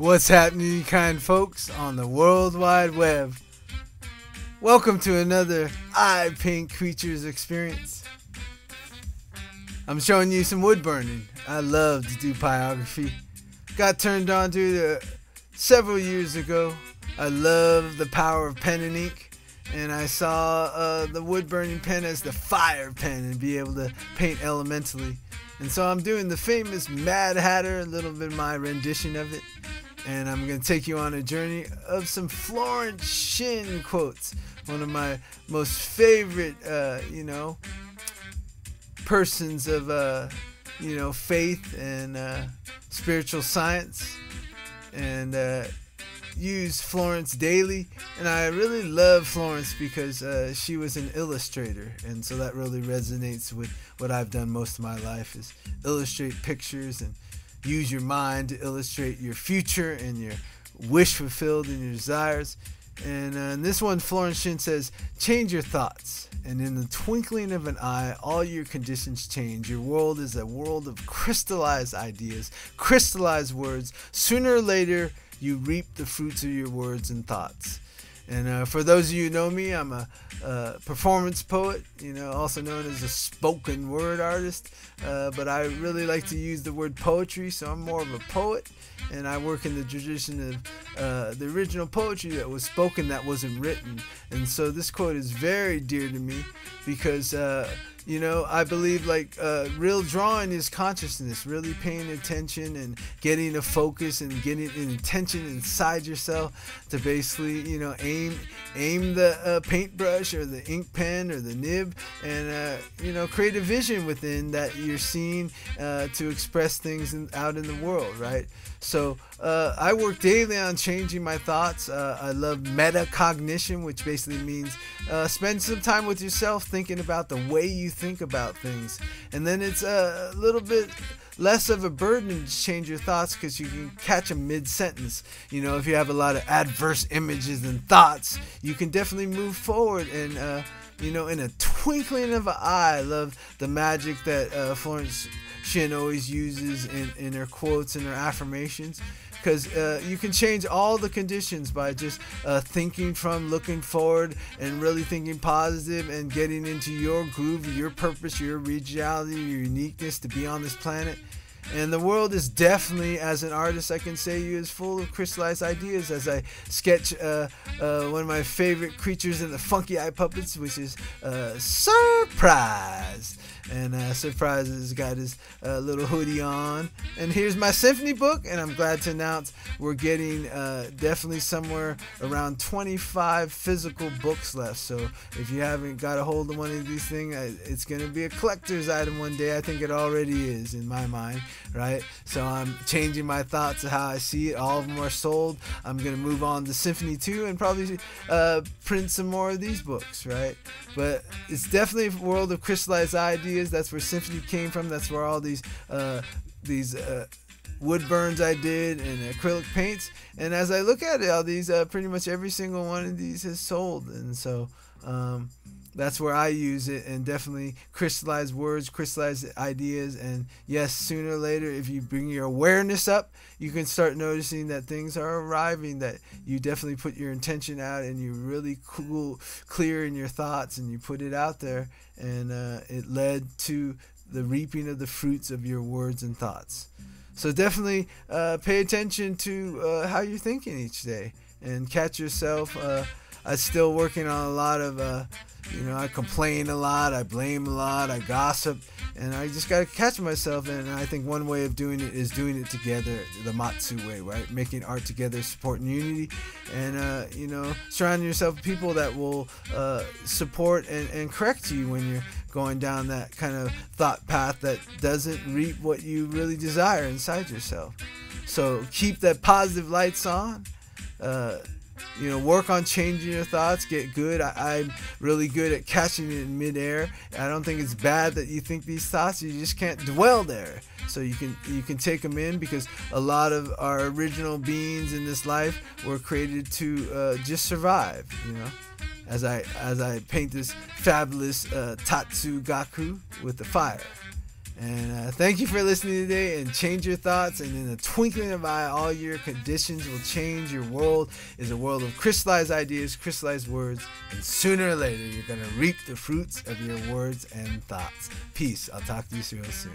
What's happening, you kind folks on the World Wide Web? Welcome to another I Paint Creatures experience. I'm showing you some wood burning. I love to do pyrography. Got turned on to it several years ago. I love the power of pen and ink, and I saw the wood burning pen as the fire pen and be able to paint elementally. And so I'm doing the famous Mad Hatter, a little bit of my rendition of it. And I'm going to take you on a journey of some Florence Shinn quotes. One of my most favorite, persons of, faith and spiritual science. And use Florence daily. And I really love Florence because she was an illustrator. And so that really resonates with what I've done most of my life, is illustrate pictures and use your mind to illustrate your future and your wish fulfilled and your desires. And in this one, Florence Shinn says, change your thoughts, and in the twinkling of an eye, all your conditions change. Your world is a world of crystallized ideas, crystallized words. Sooner or later, you reap the fruits of your words and thoughts. And for those of you who know me, I'm a performance poet, also known as a spoken word artist. But I really like to use the word poetry, so I'm more of a poet. And I work in the tradition of the original poetry that was spoken, that wasn't written. And so this quote is very dear to me because I believe real drawing is consciousness, really paying attention and getting a focus and getting an intention inside yourself to basically, aim the paintbrush or the ink pen or the nib and, create a vision within that you're seeing to express things out in the world, right? So I work daily on changing my thoughts. I love metacognition, which basically means spend some time with yourself thinking about the way you think about things. And then it's a little bit less of a burden to change your thoughts because you can catch them mid-sentence. If you have a lot of adverse images and thoughts, you can definitely move forward and in a twinkling of an eye. I love the magic that Florence Shinn always uses in her quotes and her affirmations, because you can change all the conditions by just looking forward and really thinking positive and getting into your groove, your purpose, your originality, your uniqueness to be on this planet. And the world is definitely, as an artist, I can say you is full of crystallized ideas as I sketch one of my favorite creatures in the Funky Eye Puppets, which is Surprise. And Surprise has got his little hoodie on. And here's my symphony book, and I'm glad to announce we're getting definitely somewhere around 25 physical books left. So if you haven't got a hold of one of these things, it's going to be a collector's item one day. I think it already is in my mind, right? So I'm changing my thoughts of how I see it. All of them are sold. I'm going to move on to Symphony 2 and probably print some more of these books, right? But it's definitely a world of crystallized ideas. That's where Symphony came from. That's where all these wood burns I did and acrylic paints. And as I look at it, all these, pretty much every single one of these has sold. And so that's where I use it, and definitely crystallized words, crystallized ideas. And yes, sooner or later, if you bring your awareness up, you can start noticing that things are arriving, that you definitely put your intention out and you're really clear in your thoughts and you put it out there, and it led to the reaping of the fruits of your words and thoughts. So definitely pay attention to how you're thinking each day and catch yourself. I'm still working on a lot of, I complain a lot, I blame a lot, I gossip, and I just got to catch myself. And I think one way of doing it is doing it together, the Matsu way, right? Making art together, supporting unity, and, surrounding yourself with people that will support and correct you when you're going down that kind of thought path that doesn't reap what you really desire inside yourself. So keep that positive lights on. Work on changing your thoughts, get good. I'm really good at catching it in midair. I don't think it's bad that you think these thoughts, you just can't dwell there. So you can take them in, because a lot of our original beings in this life were created to just survive, as I paint this fabulous Tatsu Gaku with the fire. And thank you for listening today, and change your thoughts, and in the twinkling of an eye, all your conditions will change. Your world is a world of crystallized ideas, crystallized words, and sooner or later you're going to reap the fruits of your words and thoughts. Peace. I'll talk to you real soon.